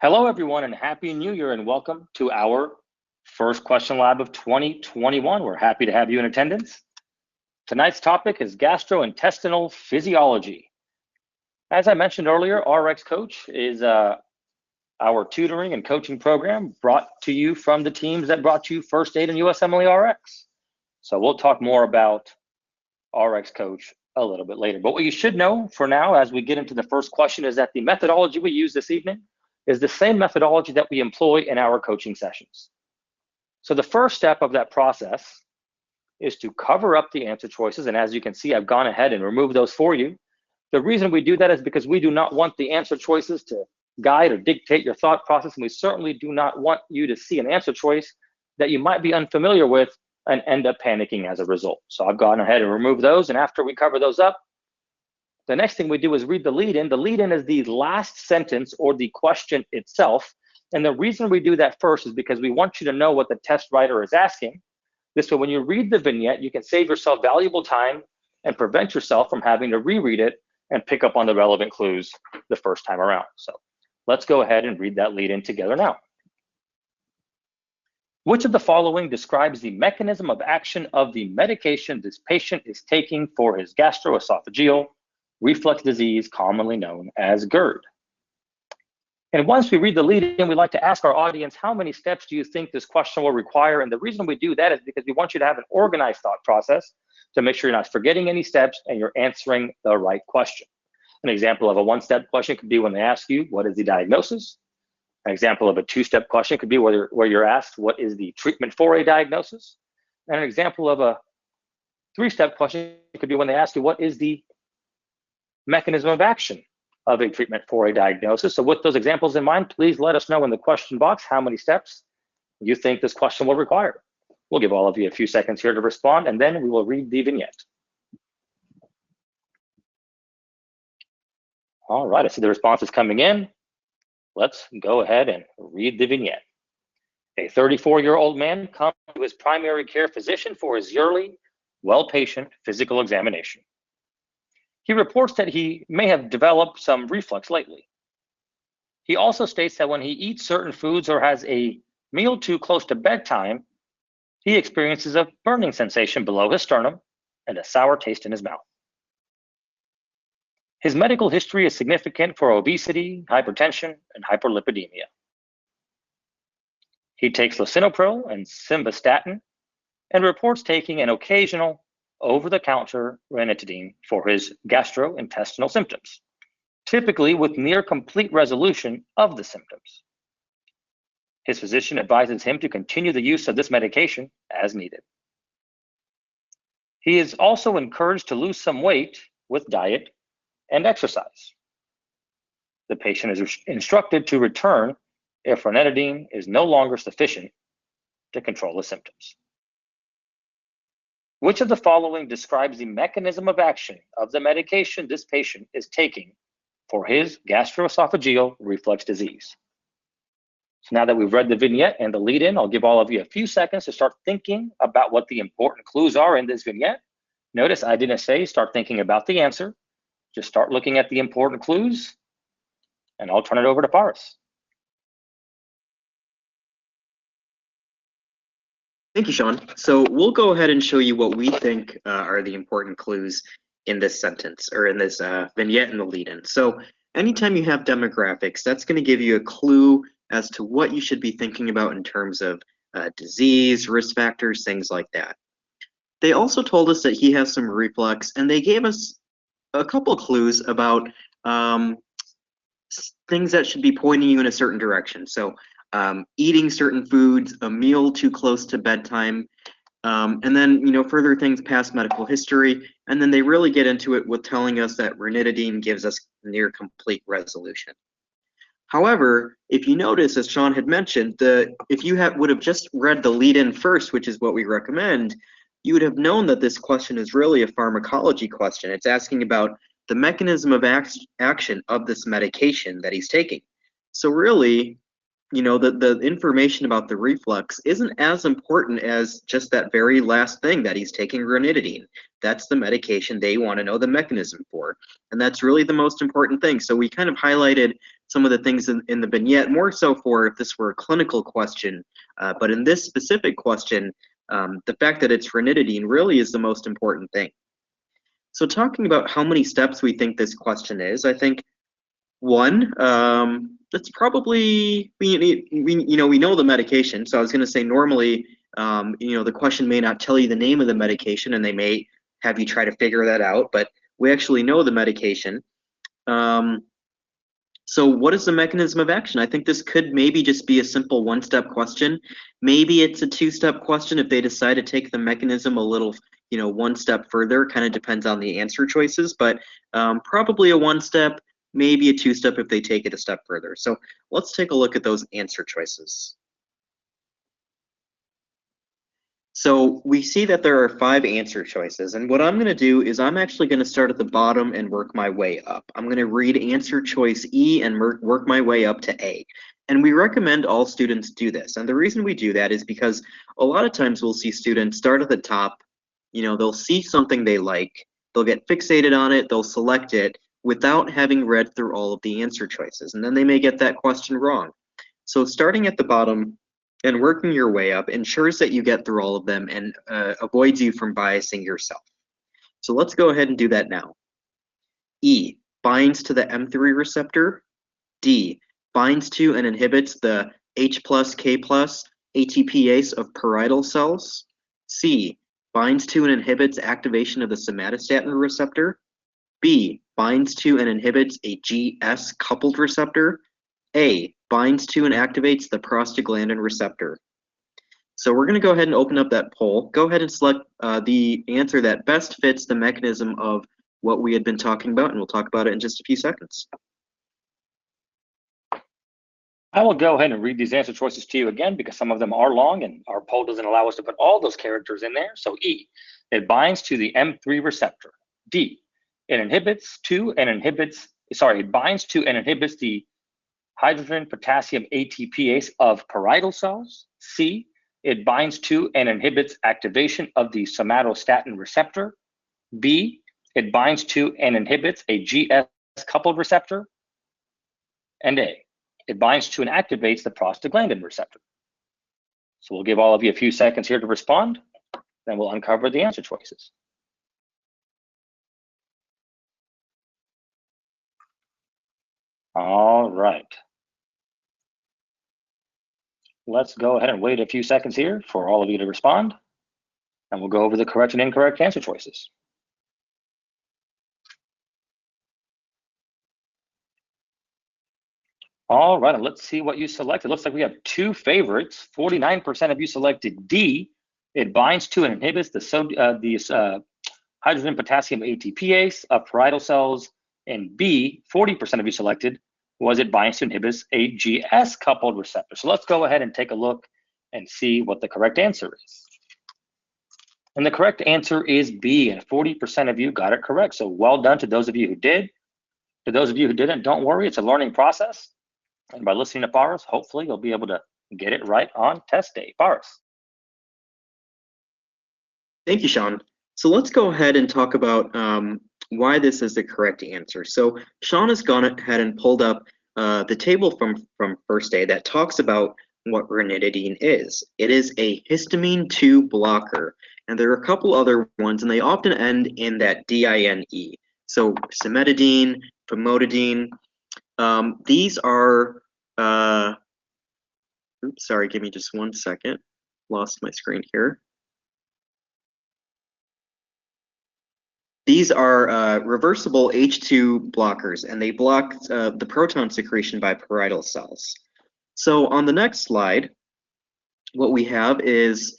Hello, everyone, and Happy New Year, and welcome to our first question lab of 2021. We're happy to have you in attendance. Tonight's topic is gastrointestinal physiology. As I mentioned earlier, RX Coach is our tutoring and coaching program brought to you from the teams that brought you First Aid and USMLE-Rx. So we'll talk more about RX Coach a little bit later. But what you should know for now, as we get into the first question, is that the methodology we use this evening is the same methodology that we employ in our coaching sessions. So the first step of that process is to cover up the answer choices. And as you can see, I've gone ahead and removed those for you. The reason we do that is because we do not want the answer choices to guide or dictate your thought process. And we certainly do not want you to see an answer choice that you might be unfamiliar with and end up panicking as a result. So I've gone ahead and removed those. And after we cover those up, the next thing we do is read the lead-in. The lead-in is the last sentence or the question itself. And the reason we do that first is because we want you to know what the test writer is asking. This way, when you read the vignette, you can save yourself valuable time and prevent yourself from having to reread it and pick up on the relevant clues the first time around. So let's go ahead and read that lead-in together now. Which of the following describes the mechanism of action of the medication this patient is taking for his gastroesophageal reflux disease, commonly known as GERD? And once we read the lead-in, we like to ask our audience, how many steps do you think this question will require? And the reason we do that is because we want you to have an organized thought process to make sure you're not forgetting any steps and you're answering the right question. An example of a one-step question could be when they ask you, what is the diagnosis? An example of a two-step question could be where you're asked, what is the treatment for a diagnosis? And an example of a three-step question could be when they ask you, what is the mechanism of action of a treatment for a diagnosis? So with those examples in mind, please let us know in the question box how many steps you think this question will require. We'll give all of you a few seconds here to respond, and then we will read the vignette. All right, I see the responses coming in. Let's go ahead and read the vignette. A 34-year-old man comes to his primary care physician for his yearly well-patient physical examination. He reports that he may have developed some reflux lately. He also states that when he eats certain foods or has a meal too close to bedtime, he experiences a burning sensation below his sternum and a sour taste in his mouth. His medical history is significant for obesity, hypertension, and hyperlipidemia. He takes lisinopril and simvastatin and reports taking an occasional over-the-counter ranitidine for his gastrointestinal symptoms, typically with near complete resolution of the symptoms. His physician advises him to continue the use of this medication as needed. He is also encouraged to lose some weight with diet and exercise. The patient is instructed to return if ranitidine is no longer sufficient to control the symptoms. Which of the following describes the mechanism of action of the medication this patient is taking for his gastroesophageal reflux disease? So now that we've read the vignette and the lead-in, I'll give all of you a few seconds to start thinking about what the important clues are in this vignette. Notice I didn't say start thinking about the answer. Just start looking at the important clues, and I'll turn it over to Paris. Thank you, Sean. So we'll go ahead and show you what we think are the important clues in this sentence, or in this vignette and the lead-in. So anytime you have demographics, that's going to give you a clue as to what you should be thinking about in terms of disease, risk factors, things like that. They also told us that he has some reflux, and they gave us a couple clues about things that should be pointing you in a certain direction. So eating certain foods, a meal too close to bedtime, and then further things past medical history, and then they really get into it with telling us that ranitidine gives us near complete resolution. However, if you notice, as Sean had mentioned, if you would have just read the lead-in first, which is what we recommend, you would have known that this question is really a pharmacology question. It's asking about the mechanism of action of this medication that he's taking. So really, the information about the reflux isn't as important as just that very last thing that he's taking ranitidine. That's the medication they want to know the mechanism for. And that's really the most important thing. So we kind of highlighted some of the things in the vignette, more so for if this were a clinical question. But in this specific question, the fact that it's ranitidine really is the most important thing. So talking about how many steps we think this question is, I think one, that's probably, we know the medication. So I was going to say normally, the question may not tell you the name of the medication and they may have you try to figure that out, but we actually know the medication. So what is the mechanism of action? I think this could maybe just be a simple one-step question. Maybe it's a two-step question if they decide to take the mechanism a little, one step further. Kind of depends on the answer choices, but probably a one-step, maybe a two-step if they take it a step further. So let's take a look at those answer choices. So we see that there are 5 answer choices, and what I'm going to do is I'm actually going to start at the bottom and work my way up. I'm going to read answer choice E and work my way up to A. And we recommend all students do this. And the reason we do that is because a lot of times we'll see students start at the top, they'll see something they like, they'll get fixated on it, they'll select it without having read through all of the answer choices, and then they may get that question wrong. So starting at the bottom and working your way up ensures that you get through all of them and avoids you from biasing yourself. So let's go ahead and do that now. E, binds to the M3 receptor. D, binds to and inhibits the H+, K+, ATPase of parietal cells. C, binds to and inhibits activation of the somatostatin receptor. B, binds to and inhibits a GS-coupled receptor. A, binds to and activates the prostaglandin receptor. So we're going to go ahead and open up that poll. Go ahead and select the answer that best fits the mechanism of what we had been talking about, and we'll talk about it in just a few seconds. I will go ahead and read these answer choices to you again because some of them are long and our poll doesn't allow us to put all those characters in there. So E, it binds to the M3 receptor. D, it binds to and inhibits the hydrogen potassium ATPase of parietal cells. C, it binds to and inhibits activation of the somatostatin receptor. B, it binds to and inhibits a GS-coupled receptor. And A, it binds to and activates the prostaglandin receptor. So we'll give all of you a few seconds here to respond, then we'll uncover the answer choices. All right. Let's go ahead and wait a few seconds here for all of you to respond, and we'll go over the correct and incorrect answer choices. All right, and let's see what you selected. It looks like we have 2 favorites. 49% of you selected D. It binds to and inhibits the hydrogen potassium ATPase of parietal cells. And B, 40% of you selected was it binds to and inhibits a GS-coupled receptor. So let's go ahead and take a look and see what the correct answer is. And the correct answer is B, and 40% of you got it correct. So well done to those of you who did. To those of you who didn't, don't worry, it's a learning process. And by listening to Paris, hopefully you'll be able to get it right on test day. Paris. Thank you, Sean. So let's go ahead and talk about why this is the correct answer. So Sean has gone ahead and pulled up the table from first day that talks about what ranitidine is. It is a histamine 2 blocker, and there are a couple other ones, and they often end in that DINE. So cimetidine, famotidine. These are, oops, sorry, give me just one second. Lost my screen here. These are reversible H2 blockers, and they block the proton secretion by parietal cells. So on the next slide, what we have is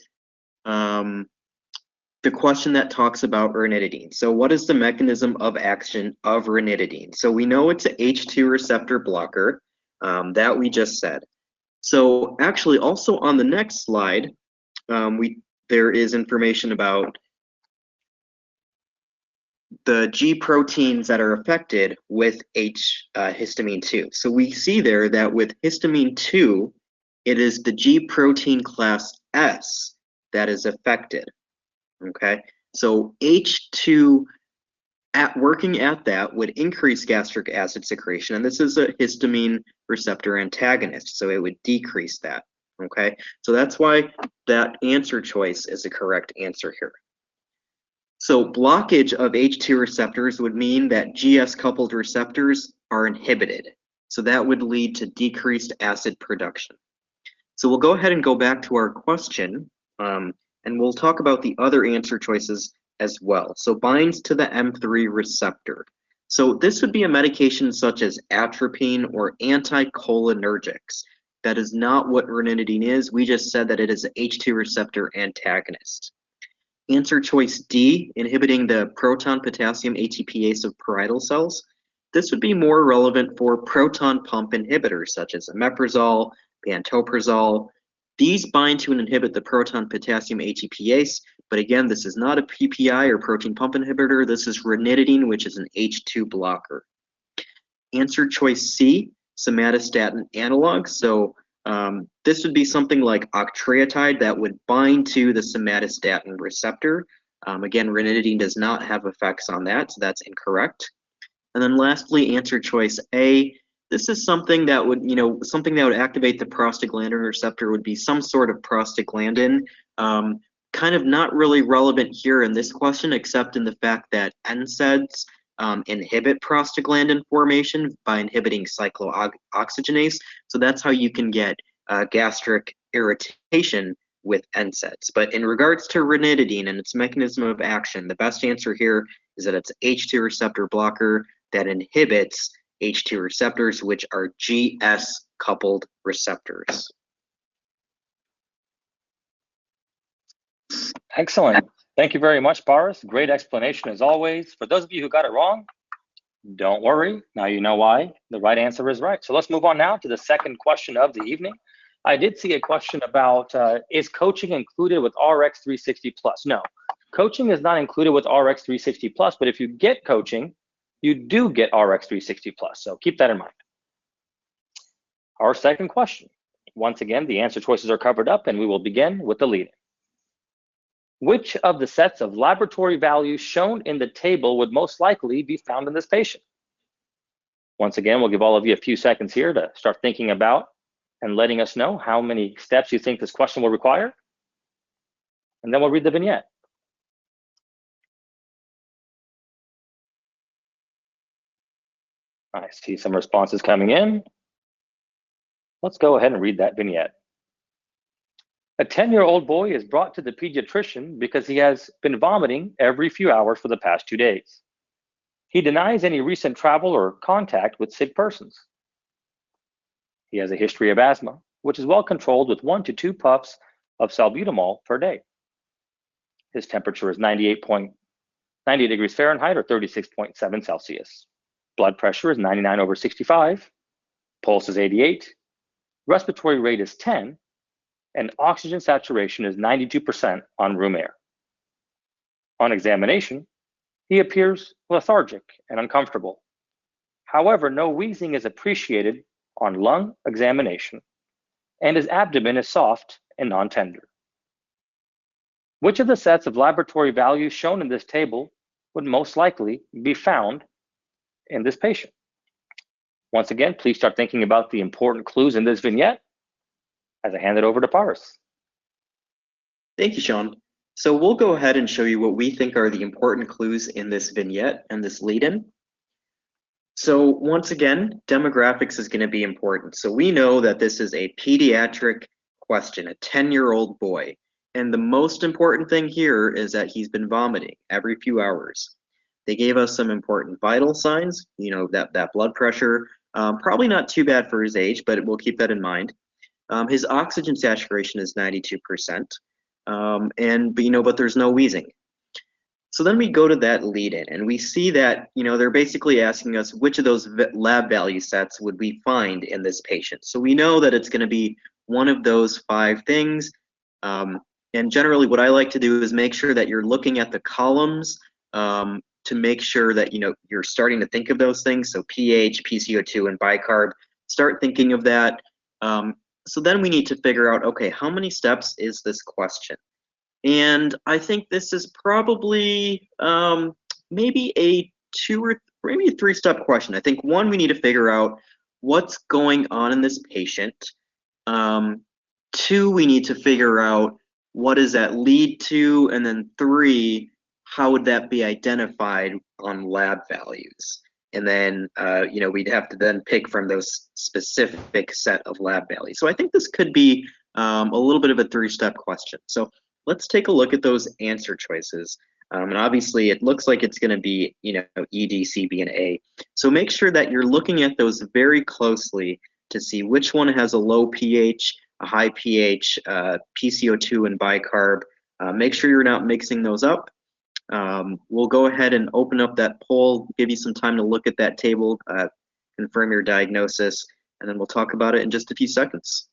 the question that talks about ranitidine. So what is the mechanism of action of ranitidine? So we know it's an H2 receptor blocker, that we just said. So actually also on the next slide, there is information about the G proteins that are affected with histamine 2. So we see there that with histamine 2, it is the G protein class S that is affected. Okay, so H2S working at that would increase gastric acid secretion, and this is a histamine receptor antagonist, so it would decrease that. Okay, so that's why that answer choice is the correct answer here. So blockage of H2 receptors would mean that GS-coupled receptors are inhibited. So that would lead to decreased acid production. So we'll go ahead and go back to our question, and we'll talk about the other answer choices as well. So binds to the M3 receptor. So this would be a medication such as atropine or anticholinergics. That is not what ranitidine is. We just said that it is an H2 receptor antagonist. Answer choice D, inhibiting the proton potassium ATPase of parietal cells. This would be more relevant for proton pump inhibitors such as omeprazole, pantoprazole. These bind to and inhibit the proton potassium ATPase, but again, this is not a PPI or protein pump inhibitor. This is ranitidine, which is an H2 blocker. Answer choice C, somatostatin analog. So this would be something like octreotide that would bind to the somatostatin receptor. Again, ranitidine does not have effects on that, so that's incorrect. And then lastly, answer choice A. This is something that would, something that would activate the prostaglandin receptor would be some sort of prostaglandin. Kind of not really relevant here in this question, except in the fact that NSAIDs inhibit prostaglandin formation by inhibiting cyclooxygenase. So that's how you can get gastric irritation with NSAIDs. But in regards to ranitidine and its mechanism of action, the best answer here is that it's H2 receptor blocker that inhibits H2 receptors, which are GS-coupled receptors. Excellent. Thank you very much, Boris. Great explanation as always. For those of you who got it wrong, don't worry. Now you know why the right answer is right. So let's move on now to the second question of the evening. I did see a question about, is coaching included with RX 360 Plus? No, coaching is not included with RX 360 Plus, but if you get coaching, you do get RX 360 Plus. So keep that in mind. Our second question. Once again, the answer choices are covered up, and we will begin with the lead-in. Which of the sets of laboratory values shown in the table would most likely be found in this patient? Once again, we'll give all of you a few seconds here to start thinking about and letting us know how many steps you think this question will require. And then we'll read the vignette. I see some responses coming in. Let's go ahead and read that vignette. A 10-year-old boy is brought to the pediatrician because he has been vomiting every few hours for the past 2 days. He denies any recent travel or contact with sick persons. He has a history of asthma, which is well controlled with 1 to 2 puffs of salbutamol per day. His temperature is 98 degrees Fahrenheit or 36.7 Celsius. Blood pressure is 99/65. Pulse is 88. Respiratory rate is 10. And oxygen saturation is 92% on room air. On examination, he appears lethargic and uncomfortable. However, no wheezing is appreciated on lung examination, and his abdomen is soft and non-tender. Which of the sets of laboratory values shown in this table would most likely be found in this patient? Once again, please start thinking about the important clues in this vignette as I hand it over to Paris. Thank you, Sean. So we'll go ahead and show you what we think are the important clues in this vignette and this lead-in. So once again, demographics is going to be important. So we know that this is a pediatric question, a 10-year-old boy. And the most important thing here is that he's been vomiting every few hours. They gave us some important vital signs, that blood pressure, probably not too bad for his age, but we'll keep that in mind. His oxygen saturation is 92%, but there's no wheezing. So then we go to that lead-in, and we see that they're basically asking us which of those lab value sets would we find in this patient. So we know that it's going to be one of those 5 things. And generally, what I like to do is make sure that you're looking at the columns to make sure that you're starting to think of those things. So pH, PCO2, and bicarb. Start thinking of that. So then we need to figure out, okay, how many steps is this question? And I think this is probably maybe a two or maybe a three-step question. I think one, we need to figure out what's going on in this patient. Two, we need to figure out what does that lead to, and then three, how would that be identified on lab values? And then, we'd have to then pick from those specific set of lab values. So I think this could be a little bit of a three-step question. So let's take a look at those answer choices. And obviously, it looks like it's going to be, E, D, C, B, and A. So make sure that you're looking at those very closely to see which one has a low pH, a high pH, PCO2, and bicarb. Make sure you're not mixing those up. We'll go ahead and open up that poll, give you some time to look at that table, confirm your diagnosis, and then we'll talk about it in just a few seconds.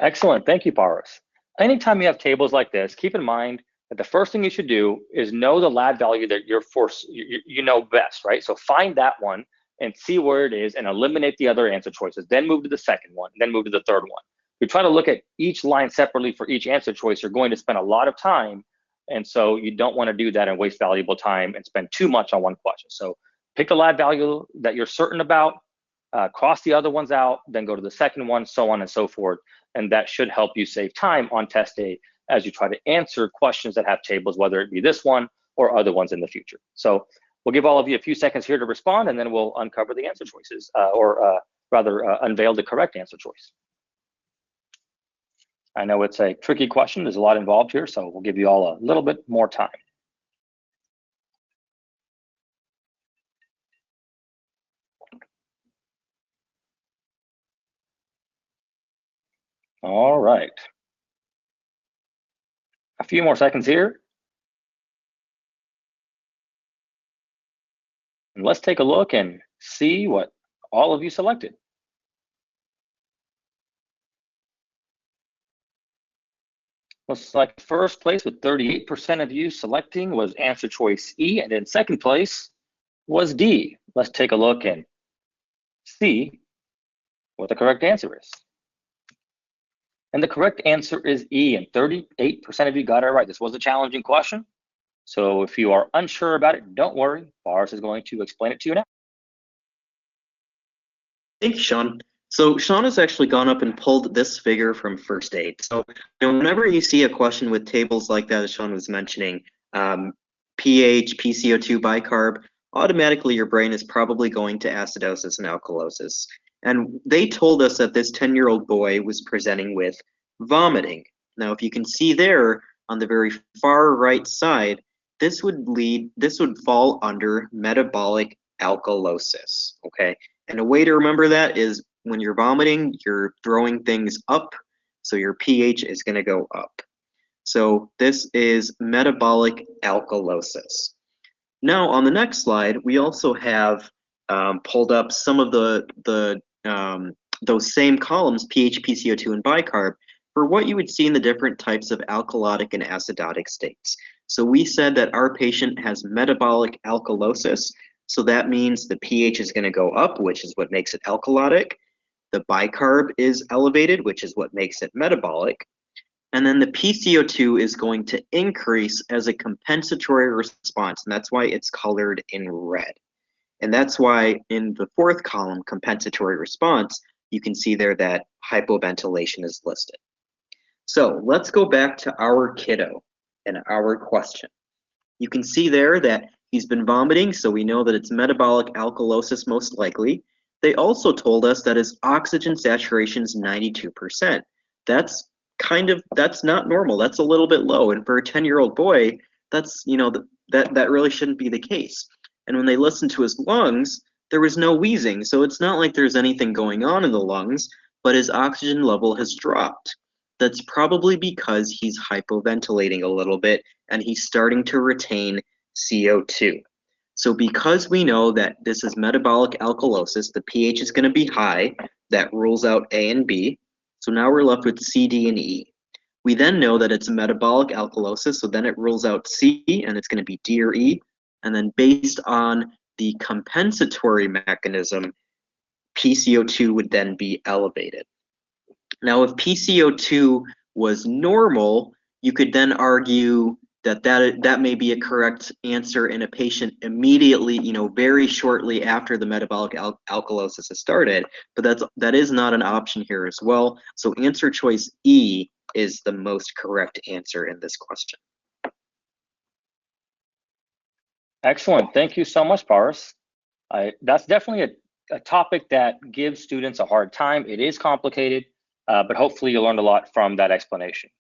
Excellent. Thank you, Paras. Anytime you have tables like this, keep in mind that the first thing you should do is know the lab value that you know best, right? So find that one and see where it is and eliminate the other answer choices. Then move to the second one, then move to the third one. If you try to look at each line separately for each answer choice, you're going to spend a lot of time. And so you don't want to do that and waste valuable time and spend too much on one question. So pick the lab value that you're certain about, cross the other ones out, then go to the second one, so on and so forth. And that should help you save time on test day as you try to answer questions that have tables, whether it be this one or other ones in the future. So we'll give all of you a few seconds here to respond, and then we'll uncover the answer choices, or rather unveil the correct answer choice. I know it's a tricky question. There's a lot involved here, so we'll give you all a little bit more time. All right. A few more seconds here. And let's take a look and see what all of you selected. Looks like first place with 38% of you selecting was answer choice E, and in second place was D. Let's take a look and see what the correct answer is. And the correct answer is E, and 38% of you got it right. This was a challenging question. So if you are unsure about it, don't worry. Boris is going to explain it to you now. Thank you, Sean. So Sean has actually gone up and pulled this figure from first aid. So whenever you see a question with tables like that, as Sean was mentioning, pH, PCO2, bicarb, automatically your brain is probably going to acidosis and alkalosis. And they told us that this 10-year-old boy was presenting with vomiting. Now, if you can see there on the very far right side, this would fall under metabolic alkalosis, okay? And a way to remember that is when you're vomiting, you're throwing things up, so your pH is going to go up. So this is metabolic alkalosis. Now, on the next slide, we also have pulled up some of those same columns, pH, PCO2, and bicarb, for what you would see in the different types of alkalotic and acidotic states. So we said that our patient has metabolic alkalosis, so that means the pH is going to go up, which is what makes it alkalotic. The bicarb is elevated, which is what makes it metabolic. And then the PCO2 is going to increase as a compensatory response, and that's why it's colored in red. And that's why in the fourth column, compensatory response, you can see there that hypoventilation is listed. So let's go back to our kiddo and our question. You can see there that he's been vomiting, so we know that it's metabolic alkalosis most likely. They also told us that his oxygen saturation is 92%. That's not normal. That's a little bit low. And for a 10-year-old boy, that's, that really shouldn't be the case. And when they listened to his lungs, there was no wheezing. So it's not like there's anything going on in the lungs, but his oxygen level has dropped. That's probably because he's hypoventilating a little bit and he's starting to retain CO2. So because we know that this is metabolic alkalosis, the pH is going to be high. That rules out A and B. So now we're left with C, D, and E. We then know that it's metabolic alkalosis, so then it rules out C, and it's going to be D or E. And then based on the compensatory mechanism, PCO2 would then be elevated. Now, if PCO2 was normal, you could then argue that may be a correct answer in a patient immediately, very shortly after the metabolic alkalosis has started, but that is not an option here as well. So answer choice E is the most correct answer in this question. Excellent. Thank you so much, Paris. That's definitely a topic that gives students a hard time. It is complicated, but hopefully you learned a lot from that explanation.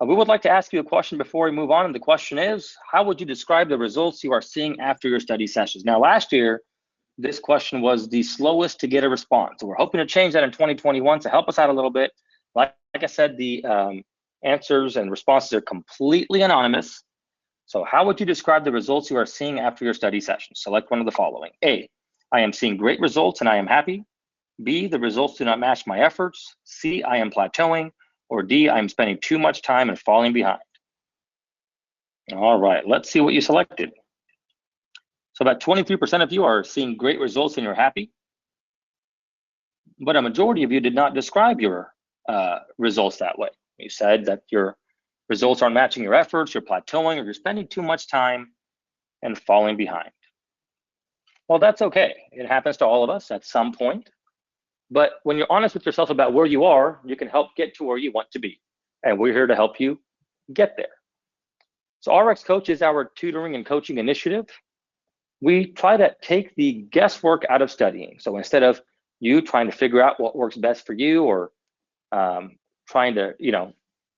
We would like to ask you a question before we move on, and the question is, how would you describe the results you are seeing after your study sessions? Now, last year, this question was the slowest to get a response. So we're hoping to change that in 2021 to help us out a little bit. Like I said, the answers and responses are completely anonymous. So how would you describe the results you are seeing after your study sessions? Select one of the following. A, I am seeing great results and I am happy. B, the results do not match my efforts. C, I am plateauing. Or D, I'm spending too much time and falling behind. All right, let's see what you selected. So about 23% of you are seeing great results and you're happy. But a majority of you did not describe your results that way. You said that your results aren't matching your efforts, you're plateauing, or you're spending too much time and falling behind. Well, that's okay. It happens to all of us at some point. But when you're honest with yourself about where you are, you can help get to where you want to be. And we're here to help you get there. So RX Coach is our tutoring and coaching initiative. We try to take the guesswork out of studying. So instead of you trying to figure out what works best for you, or trying to,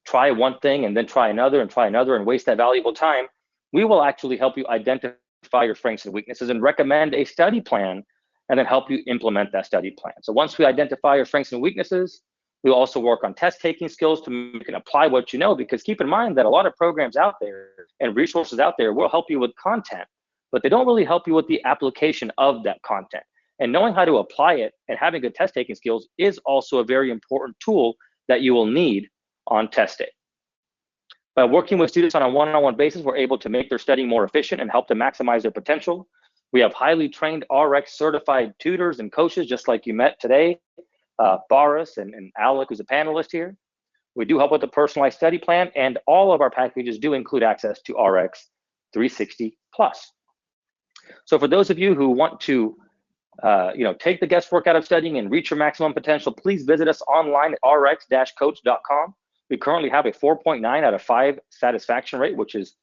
try one thing and then try another and waste that valuable time, we will actually help you identify your strengths and weaknesses and recommend a study plan, and then help you implement that study plan. So once we identify your strengths and weaknesses, we also work on test taking skills to make and apply what you know, because keep in mind that a lot of programs out there and resources out there will help you with content, but they don't really help you with the application of that content. And knowing how to apply it and having good test taking skills is also a very important tool that you will need on test day. By working with students on a one-on-one basis, we're able to make their studying more efficient and help them maximize their potential. We have highly trained RX certified tutors and coaches, just like you met today, Boris and Alec, who's a panelist here. We do help with the personalized study plan, and all of our packages do include access to RX 360 Plus. So for those of you who want to take the guesswork out of studying and reach your maximum potential, please visit us online at rx-coach.com. We currently have a 4.9 out of 5 satisfaction rate, which is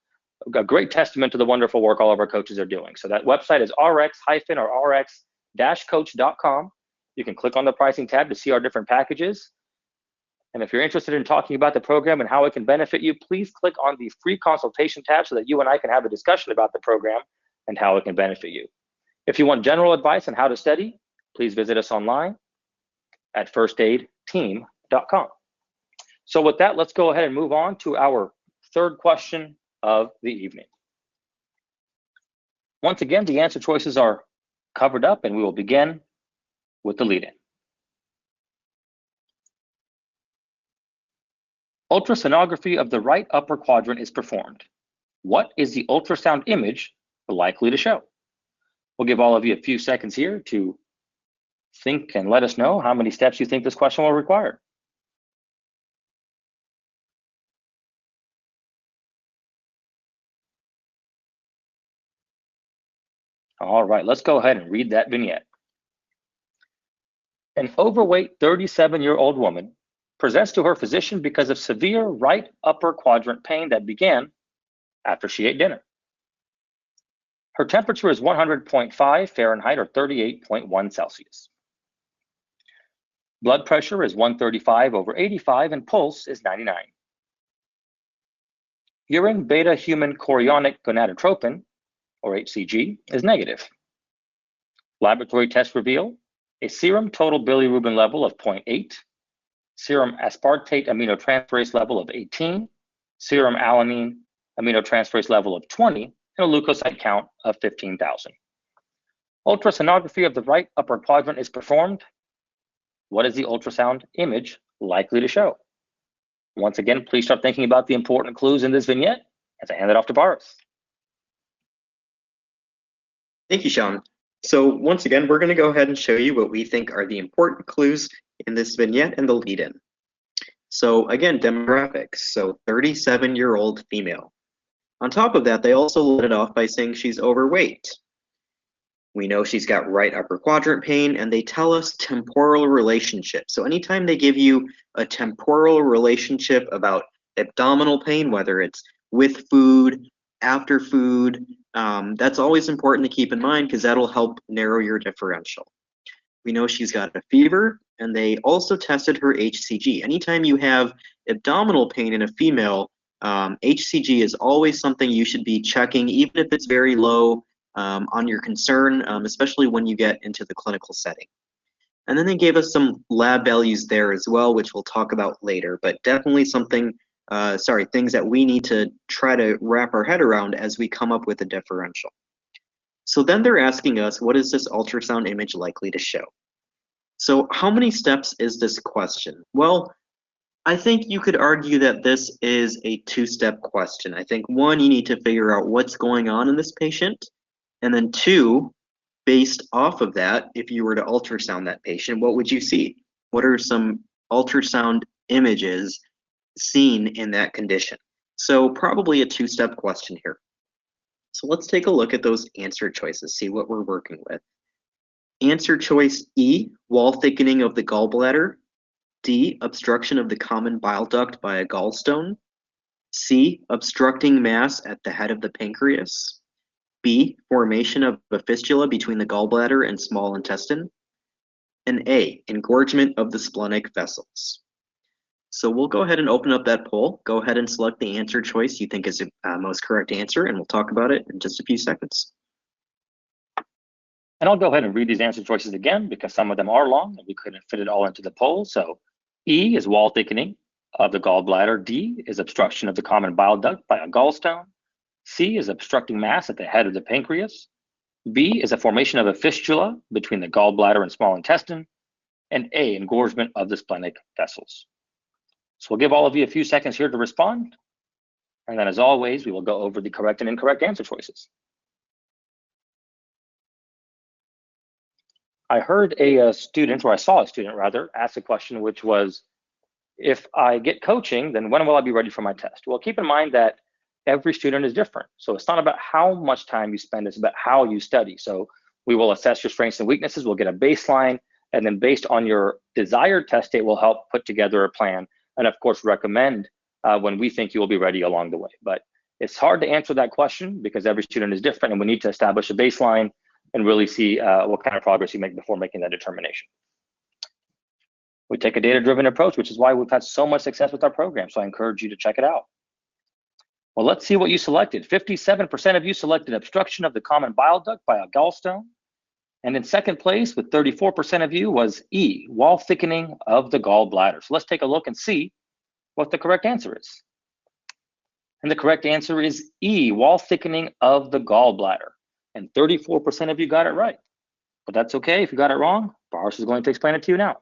a great testament to the wonderful work all of our coaches are doing. So that website is rx-coach.com. You can click on the pricing tab to see our different packages. And if you're interested in talking about the program and how it can benefit you, please click on the free consultation tab so that you and I can have a discussion about the program and how it can benefit you. If you want general advice on how to study, please visit us online at firstaidteam.com. So with that, let's go ahead and move on to our third question of the evening. Once again, the answer choices are covered up, and we will begin with the lead-in. Ultrasonography of the right upper quadrant is performed. What is the ultrasound image likely to show? We'll give all of you a few seconds here to think and let us know how many steps you think this question will require. All right, let's go ahead and read that vignette. An overweight 37-year-old woman presents to her physician because of severe right upper quadrant pain that began after she ate dinner. Her temperature is 100.5 Fahrenheit or 38.1 Celsius. Blood pressure is 135/85 and pulse is 99. Urine beta human chorionic gonadotropin, or HCG, is negative. Laboratory tests reveal a serum total bilirubin level of 0.8, serum aspartate aminotransferase level of 18, serum alanine aminotransferase level of 20, and a leukocyte count of 15,000. Ultrasonography of the right upper quadrant is performed. What is the ultrasound image likely to show? Once again, please start thinking about the important clues in this vignette as I hand it off to Boris. Thank you, Sean. So once again, we're going to go ahead and show you what we think are the important clues in this vignette and the lead-in. So again, demographics. So 37-year-old female. On top of that, they also let it off by saying she's overweight. We know she's got right upper quadrant pain, and they tell us temporal relationship. So anytime they give you a temporal relationship about abdominal pain, whether it's with food, after food, that's always important to keep in mind because that'll help narrow your differential. We know she's got a fever, and they also tested her HCG. Anytime you have abdominal pain in a female, HCG is always something you should be checking, even if it's very low, on your concern, especially when you get into the clinical setting. And then they gave us some lab values there as well, which we'll talk about later, but definitely something, things that we need to try to wrap our head around as we come up with a differential. So then they're asking us, what is this ultrasound image likely to show? So how many steps is this question? Well, I think you could argue that this is a two-step question. I think one, you need to figure out what's going on in this patient. And then two, based off of that, if you were to ultrasound that patient, what would you see? What are some ultrasound images seen in that condition? So probably a two-step question here. So let's take a look at those answer choices, see what we're working with. Answer choice E, wall thickening of the gallbladder. D, obstruction of the common bile duct by a gallstone. C, obstructing mass at the head of the pancreas. B, formation of a fistula between the gallbladder and small intestine. And A, engorgement of the splenic vessels. So we'll go ahead and open up that poll. Go ahead and select the answer choice you think is the most correct answer, and we'll talk about it in just a few seconds. And I'll go ahead and read these answer choices again because some of them are long and we couldn't fit it all into the poll. So E is wall thickening of the gallbladder. D is obstruction of the common bile duct by a gallstone. C is obstructing mass at the head of the pancreas. B is a formation of a fistula between the gallbladder and small intestine. And A, engorgement of the splenic vessels. So we'll give all of you a few seconds here to respond. And then as always, we will go over the correct and incorrect answer choices. I heard a student, or I saw a student rather, ask a question which was, if I get coaching, then when will I be ready for my test? Well, keep in mind that every student is different. So it's not about how much time you spend, it's about how you study. So we will assess your strengths and weaknesses, we'll get a baseline, and then based on your desired test date, we'll help put together a plan and of course recommend when we think you will be ready along the way. But it's hard to answer that question because every student is different and we need to establish a baseline and really see what kind of progress you make before making that determination. We take a data-driven approach, which is why we've had so much success with our program. So I encourage you to check it out. Well, let's see what you selected. 57% of you selected obstruction of the common bile duct by a gallstone. And in second place with 34% of you was E, wall thickening of the gallbladder. So let's take a look and see what the correct answer is. And the correct answer is E, wall thickening of the gallbladder. And 34% of you got it right. But that's okay if you got it wrong. Boris is going to explain it to you now.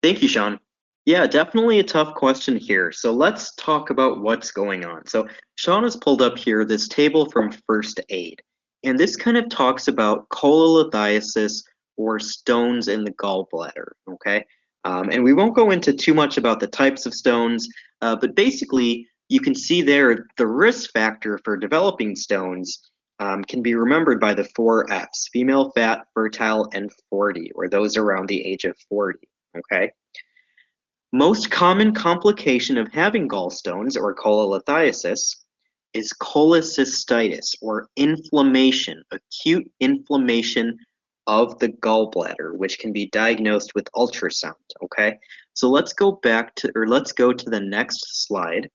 Thank you, Sean. Yeah, definitely a tough question here. So let's talk about what's going on. So Sean has pulled up here this table from first aid. And this kind of talks about cholelithiasis or stones in the gallbladder, okay? And we won't go into too much about the types of stones, but basically you can see there the risk factor for developing stones can be remembered by the 4 Fs, female, fat, fertile, and 40, or those around the age of 40, okay? Most common complication of having gallstones or cholelithiasis is cholecystitis or inflammation, acute inflammation of the gallbladder, which can be diagnosed with ultrasound, okay? So let's go to the next slide.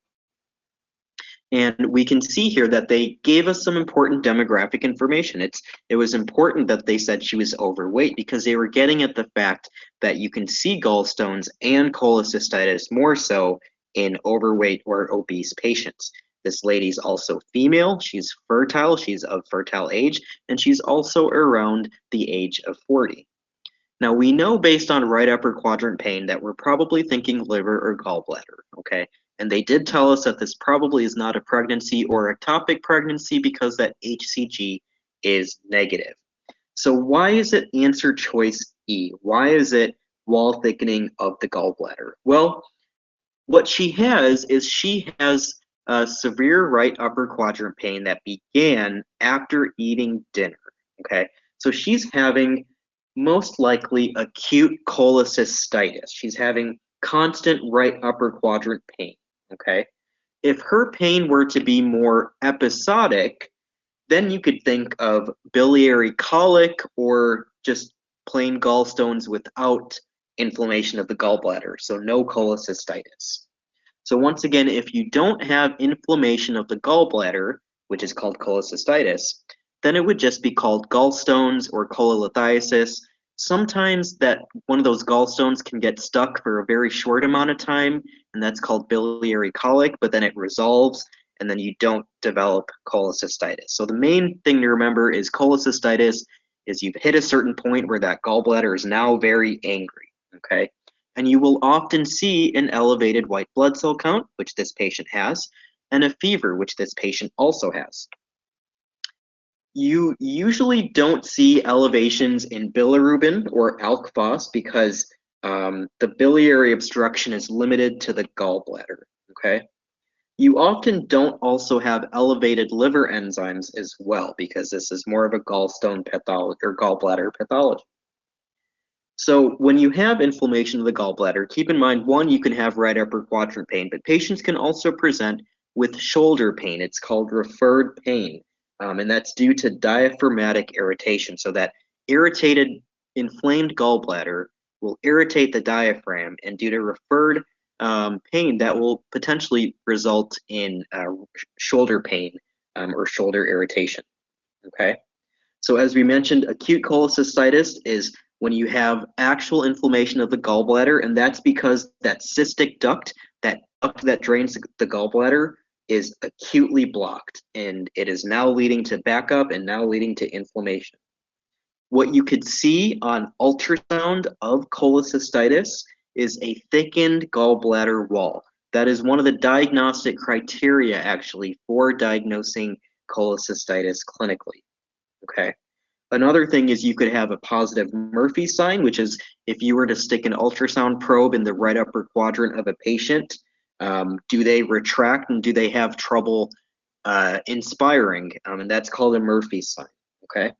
And we can see here that they gave us some important demographic information. It was important that they said she was overweight because they were getting at the fact that you can see gallstones and cholecystitis more so in overweight or obese patients. This lady's also female, she's fertile, she's of fertile age, and she's also around the age of 40. Now we know based on right upper quadrant pain that we're probably thinking liver or gallbladder, okay? And they did tell us that this probably is not a pregnancy or ectopic pregnancy because that HCG is negative. So why is it answer choice E? Why is it wall thickening of the gallbladder? Well, What she has is severe right upper quadrant pain that began after eating dinner. Okay, so she's having most likely acute cholecystitis. She's having constant right upper quadrant pain. Okay, if her pain were to be more episodic, then you could think of biliary colic or just plain gallstones without inflammation of the gallbladder, so no cholecystitis. So once again, if you don't have inflammation of the gallbladder, which is called cholecystitis, then it would just be called gallstones or cholelithiasis. Sometimes that one of those gallstones can get stuck for a very short amount of time, and that's called biliary colic, but then it resolves, and then you don't develop cholecystitis. So the main thing to remember is cholecystitis is you've hit a certain point where that gallbladder is now very angry, okay? And you will often see an elevated white blood cell count, which this patient has, and a fever, which this patient also has. You usually don't see elevations in bilirubin or alk phos because the biliary obstruction is limited to the gallbladder, okay? You often don't also have elevated liver enzymes as well because this is more of a gallstone pathology or gallbladder pathology. So when you have inflammation of the gallbladder, keep in mind, one, you can have right upper quadrant pain, but patients can also present with shoulder pain. It's called referred pain, and that's due to diaphragmatic irritation. So that irritated, inflamed gallbladder will irritate the diaphragm, and due to referred pain, that will potentially result in shoulder pain or shoulder irritation, okay? So as we mentioned, acute cholecystitis is when you have actual inflammation of the gallbladder, and that's because that cystic duct, that duct that drains the gallbladder, is acutely blocked, and it is now leading to backup and now leading to inflammation. What you could see on ultrasound of cholecystitis is a thickened gallbladder wall. That is one of the diagnostic criteria, actually, for diagnosing cholecystitis clinically. Okay. Another thing is you could have a positive Murphy sign, which is if you were to stick an ultrasound probe in the right upper quadrant of a patient, do they retract and do they have trouble inspiring? And that's called a Murphy sign, okay?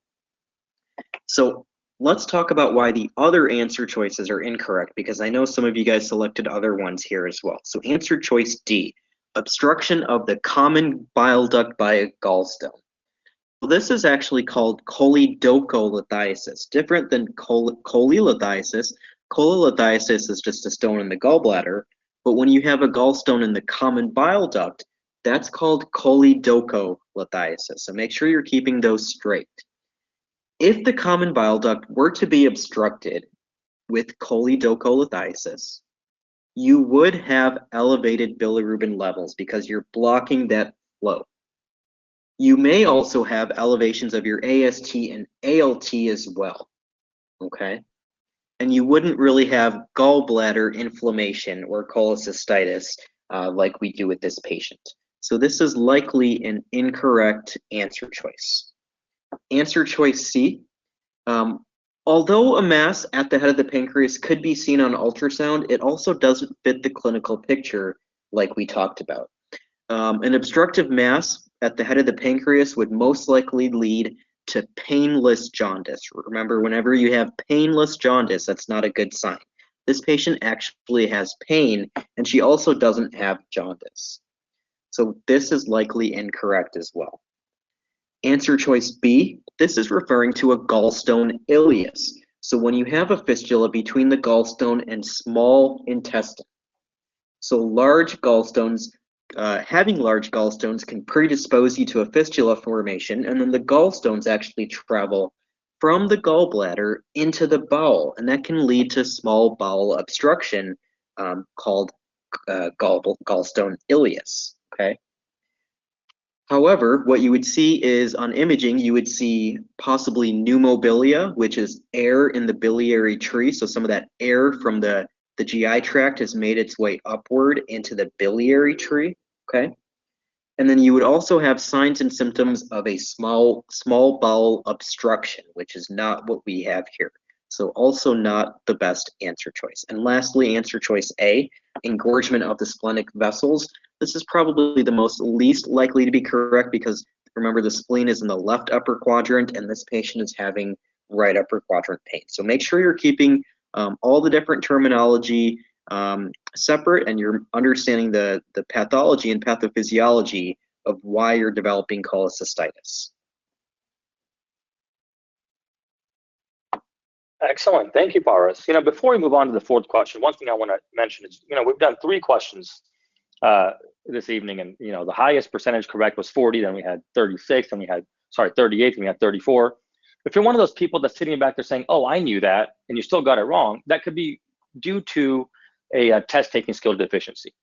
So let's talk about why the other answer choices are incorrect, because I know some of you guys selected other ones here as well. So answer choice D, obstruction of the common bile duct by a gallstone. This is actually called choledocholithiasis, different than cholelithiasis. Cholelithiasis is just a stone in the gallbladder, but when you have a gallstone in the common bile duct, that's called choledocholithiasis. So make sure you're keeping those straight. If the common bile duct were to be obstructed with choledocholithiasis, you would have elevated bilirubin levels because you're blocking that flow. You may also have elevations of your AST and ALT as well, okay? And you wouldn't really have gallbladder inflammation or cholecystitis like we do with this patient. So this is likely an incorrect answer choice. Answer choice C, although a mass at the head of the pancreas could be seen on ultrasound, it also doesn't fit the clinical picture like we talked about. An obstructive mass at the head of the pancreas would most likely lead to painless jaundice. Remember, whenever you have painless jaundice, that's not a good sign. This patient actually has pain, and she also doesn't have jaundice. So this is likely incorrect as well. Answer choice B, this is referring to a gallstone ileus. So when you have a fistula between the gallstone and small intestine. So large gallstones, having large gallstones can predispose you to a fistula formation, and then the gallstones actually travel from the gallbladder into the bowel, and that can lead to small bowel obstruction called gallstone ileus, okay? However, what you would see is on imaging, you would see possibly pneumobilia, which is air in the biliary tree. So some of that air from the GI tract has made its way upward into the biliary tree, okay? And then you would also have signs and symptoms of a small bowel obstruction, which is not what we have here. So also not the best answer choice. And lastly, answer choice A, engorgement of the splenic vessels. This is probably the least likely to be correct because remember the spleen is in the left upper quadrant and this patient is having right upper quadrant pain. So make sure you're keeping all the different terminology separate and you're understanding the pathology and pathophysiology of why you're developing cholecystitis. Excellent. Thank you, Paras. Before we move on to the fourth question, one thing I want to mention is, we've done 3 questions this evening, and the highest percentage correct was 40. Then we had 36, and we had 38, and we had 34. If you're one of those people that's sitting back there saying, "Oh, I knew that," and you still got it wrong, that could be due to a test-taking skill deficiency,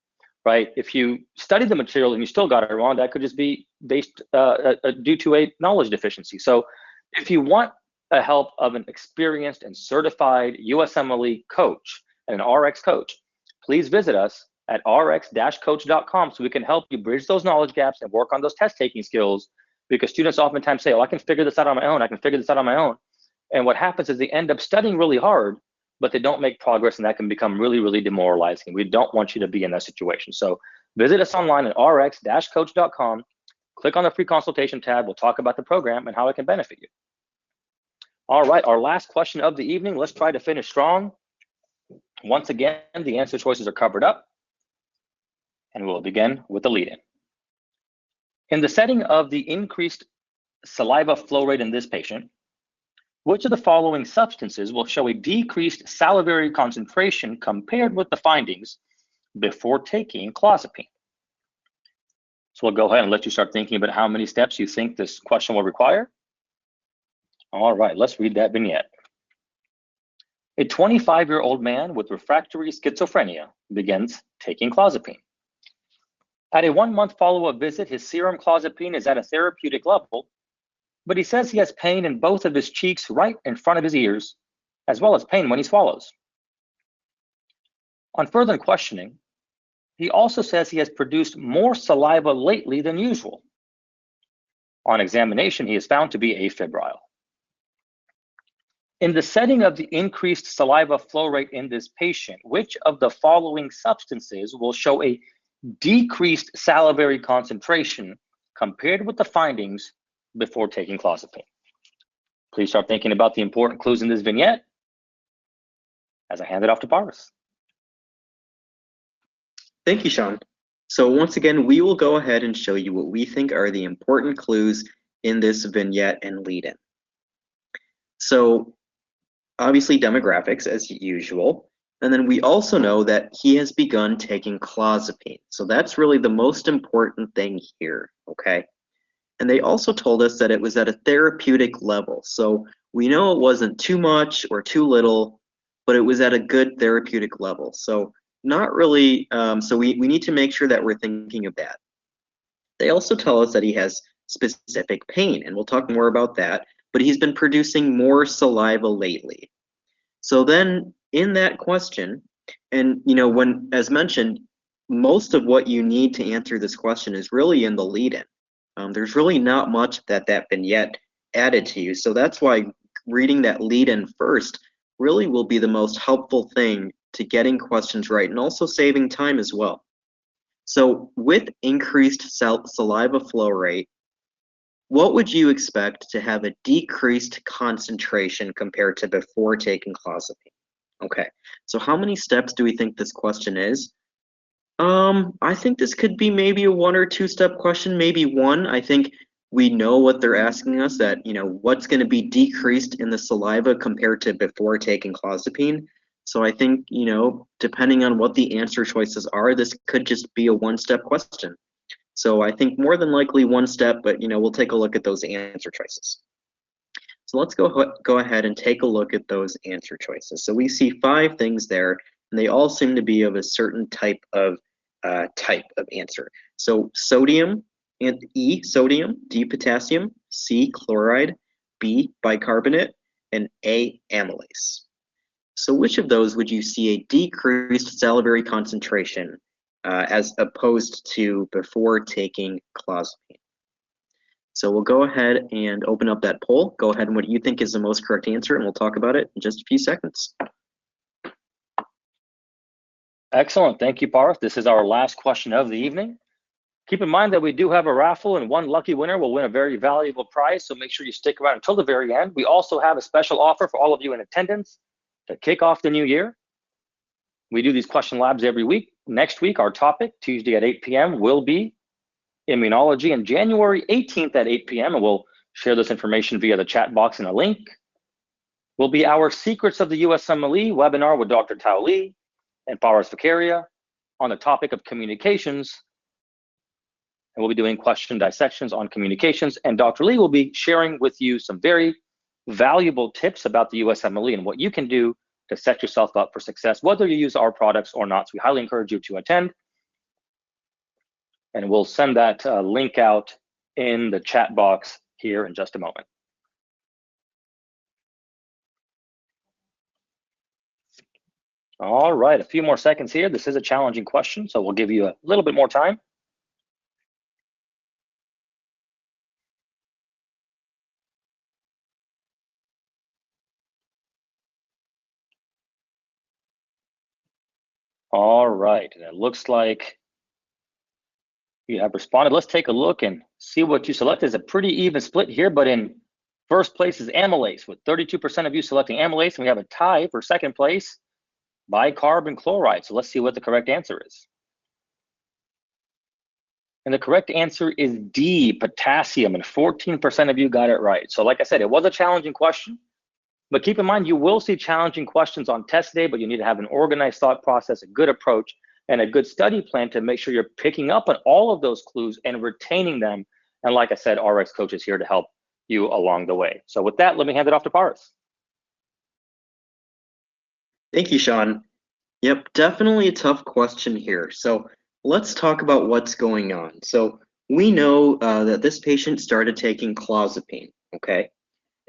right? If you studied the material and you still got it wrong, that could just be based due to a knowledge deficiency. So, if you want a help of an experienced and certified USMLE coach and an RX coach, please visit us at rx-coach.com so we can help you bridge those knowledge gaps and work on those test-taking skills, because students oftentimes say, "Oh, I can figure this out on my own. I can figure this out on my own." And what happens is they end up studying really hard, but they don't make progress, and that can become really, really demoralizing. We don't want you to be in that situation. So visit us online at rx-coach.com, click on the free consultation tab. We'll talk about the program and how it can benefit you. All right, our last question of the evening. Let's try to finish strong. Once again, the answer choices are covered up, and we'll begin with the lead-in. In the setting of the increased saliva flow rate in this patient, which of the following substances will show a decreased salivary concentration compared with the findings before taking clozapine? So we'll go ahead and let you start thinking about how many steps you think this question will require. All right, let's read that vignette. A 25-year-old man with refractory schizophrenia begins taking clozapine. At a 1-month follow-up visit, his serum clozapine is at a therapeutic level, but he says he has pain in both of his cheeks right in front of his ears, as well as pain when he swallows. On further questioning, he also says he has produced more saliva lately than usual. On examination, he is found to be afebrile. In the setting of the increased saliva flow rate in this patient, which of the following substances will show a decreased salivary concentration compared with the findings before taking clozapine? Please start thinking about the important clues in this vignette as I hand it off to Paras. Thank you, Sean. So once again, we will go ahead and show you what we think are the important clues in this vignette and lead-in. So obviously demographics as usual. And then we also know that he has begun taking clozapine. So that's really the most important thing here, okay? And they also told us that it was at a therapeutic level. So we know it wasn't too much or too little, but it was at a good therapeutic level. So not really, so we need to make sure that we're thinking of that. They also tell us that he has specific pain, and we'll talk more about that, but he's been producing more saliva lately. So then in that question, and when, as mentioned, most of what you need to answer this question is really in the lead-in. There's really not much that vignette added to you. So that's why reading that lead-in first really will be the most helpful thing to getting questions right and also saving time as well. So with increased saliva flow rate, what would you expect to have a decreased concentration compared to before taking clozapine? Okay, so how many steps do we think this question is? I think this could be maybe a 1 or 2 step question, maybe 1. I think we know what they're asking us, that, what's going to be decreased in the saliva compared to before taking clozapine. So I think, depending on what the answer choices are, this could just be a 1-step question. So I think more than likely 1 step, but we'll take a look at those answer choices. So let's go ahead and take a look at those answer choices. So we see 5 things there, and they all seem to be of a certain type of answer. So sodium, and E, sodium, D, potassium, C, chloride, B, bicarbonate, and A, amylase. So which of those would you see a decreased salivary concentration as opposed to before taking clozapine? So we'll go ahead and open up that poll. Go ahead and what you think is the most correct answer, and we'll talk about it in just a few seconds. Excellent. Thank you, Parth. This is our last question of the evening. Keep in mind that we do have a raffle, and one lucky winner will win a very valuable prize, so make sure you stick around until the very end. We also have a special offer for all of you in attendance to kick off the new year. We do these question labs every week. Next week, our topic, Tuesday at 8 p.m., will be immunology, and January 18th at 8 p.m., and we'll share this information via the chat box and a link, will be our Secrets of the USMLE webinar with Dr. Tao Li and Paras Vakaria on the topic of communications. And we'll be doing question dissections on communications, and Dr. Li will be sharing with you some very valuable tips about the USMLE and what you can do to set yourself up for success, whether you use our products or not. So we highly encourage you to attend. And we'll send that link out in the chat box here in just a moment. All right, a few more seconds here. This is a challenging question, so we'll give you a little bit more time. All right, and it looks like you have responded. Let's take a look and see what you select. It's a pretty even split here, but in first place is amylase, with 32% of you selecting amylase, and we have a tie for second place, bicarb and chloride. So let's see what the correct answer is. And the correct answer is D, potassium, and 14% of you got it right. So like I said, it was a challenging question, but keep in mind, you will see challenging questions on test day, but you need to have an organized thought process, a good approach, and a good study plan to make sure you're picking up on all of those clues and retaining them. And like I said, RX Coach is here to help you along the way. So with that, let me hand it off to Paras. Thank you, Sean. Yep, definitely a tough question here. So let's talk about what's going on. So we know that this patient started taking clozapine, okay?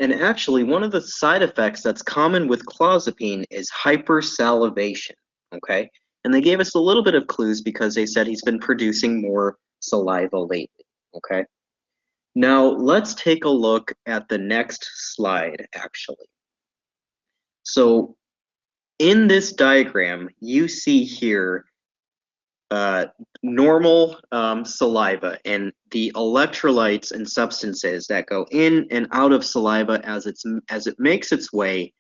And actually, one of the side effects that's common with clozapine is hypersalivation, okay? And they gave us a little bit of clues because they said he's been producing more saliva lately, okay? Now, let's take a look at the next slide, actually. So in this diagram, you see here normal saliva and the electrolytes and substances that go in and out of saliva as it makes its way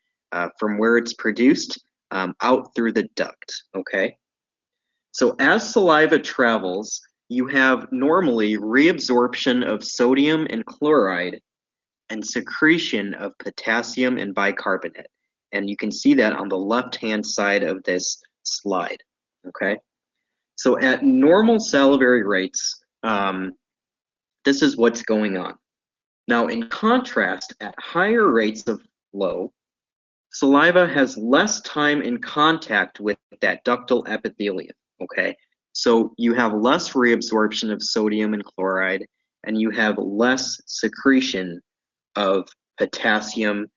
from where it's produced out through the duct, okay? So as saliva travels, you have normally reabsorption of sodium and chloride and secretion of potassium and bicarbonate. And you can see that on the left-hand side of this slide, okay? So at normal salivary rates, this is what's going on. Now, in contrast, at higher rates of flow, saliva has less time in contact with that ductal epithelium, okay? So you have less reabsorption of sodium and chloride, and you have less secretion of potassium.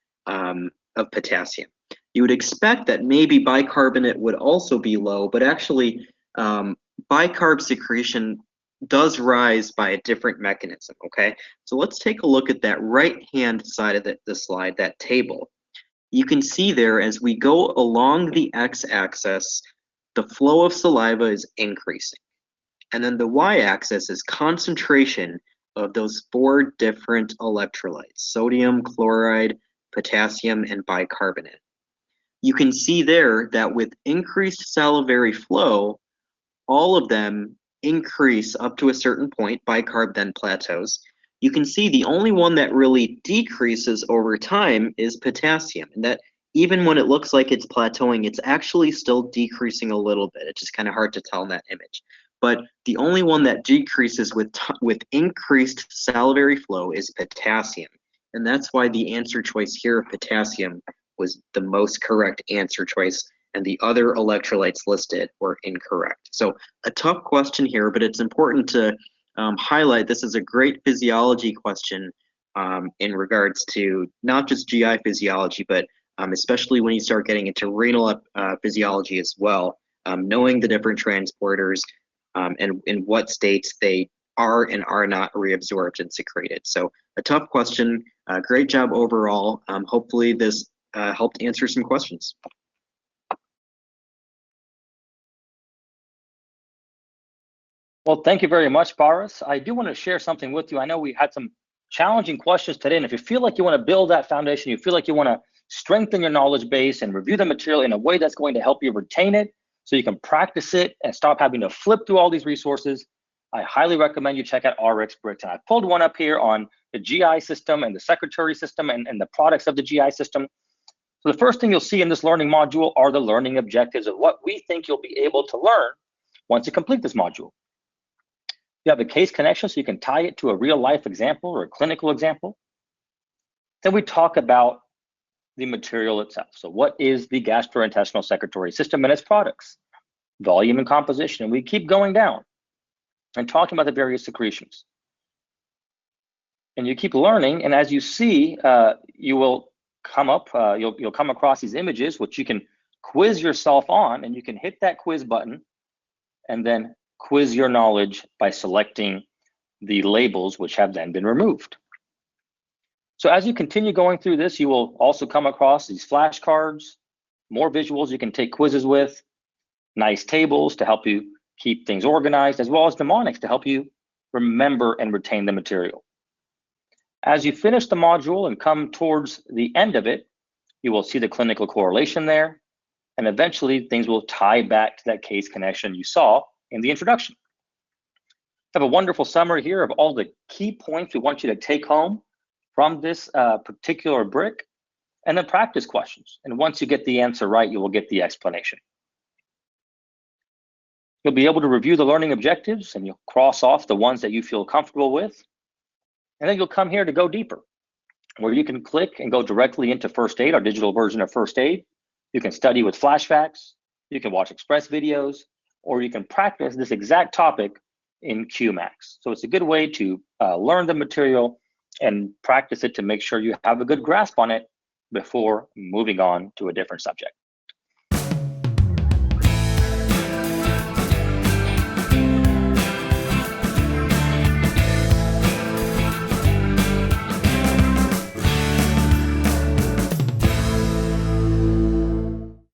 You would expect that maybe bicarbonate would also be low, but actually bicarb secretion does rise by a different mechanism, okay? So let's take a look at that right-hand side of the slide, that table. You can see there as we go along the x-axis, the flow of saliva is increasing. And then the y-axis is concentration of those four different electrolytes, sodium, chloride, potassium, and bicarbonate. You can see there that with increased salivary flow, all of them increase up to a certain point, bicarb then plateaus. You can see the only one that really decreases over time is potassium, and that even when it looks like it's plateauing, it's actually still decreasing a little bit. It's just kind of hard to tell in that image. But the only one that decreases with increased salivary flow is potassium. And that's why the answer choice here of potassium was the most correct answer choice, and the other electrolytes listed were incorrect. So a tough question here, but it's important to highlight this is a great physiology question in regards to not just GI physiology, but especially when you start getting into renal physiology as well, knowing the different transporters and in what states they are and are not reabsorbed and secreted. So a tough question. Great job overall. Hopefully this helped answer some questions. Well, thank you very much, Boris. I do want to share something with you. I know we had some challenging questions today, and if you feel like you want to build that foundation, you feel like you want to strengthen your knowledge base and review the material in a way that's going to help you retain it so you can practice it and stop having to flip through all these resources, I highly recommend you check out RX Bricks. And I pulled one up here on the GI system and the secretory system and the products of the GI system. So the first thing you'll see in this learning module are the learning objectives of what we think you'll be able to learn once you complete this module. You have a case connection, so you can tie it to a real life example or a clinical example. Then we talk about the material itself. So what is the gastrointestinal secretory system and its products? Volume and composition, and we keep going down and talking about the various secretions. And you keep learning, and as you see, you will come up, you'll come across these images, which you can quiz yourself on, and you can hit that quiz button and then quiz your knowledge by selecting the labels which have then been removed. So as you continue going through this, you will also come across these flashcards, more visuals you can take quizzes with, nice tables to help you keep things organized, as well as mnemonics to help you remember and retain the material. As you finish the module and come towards the end of it, you will see the clinical correlation there, and eventually things will tie back to that case connection you saw in the introduction. I have a wonderful summary here of all the key points we want you to take home from this particular brick, and then practice questions. And once you get the answer right, you will get the explanation. You'll be able to review the learning objectives, and you'll cross off the ones that you feel comfortable with. And then you'll come here to go deeper, where you can click and go directly into First Aid, our digital version of First Aid. You can study with flashbacks, you can watch express videos, or you can practice this exact topic in QMax. So it's a good way to learn the material and practice it to make sure you have a good grasp on it before moving on to a different subject.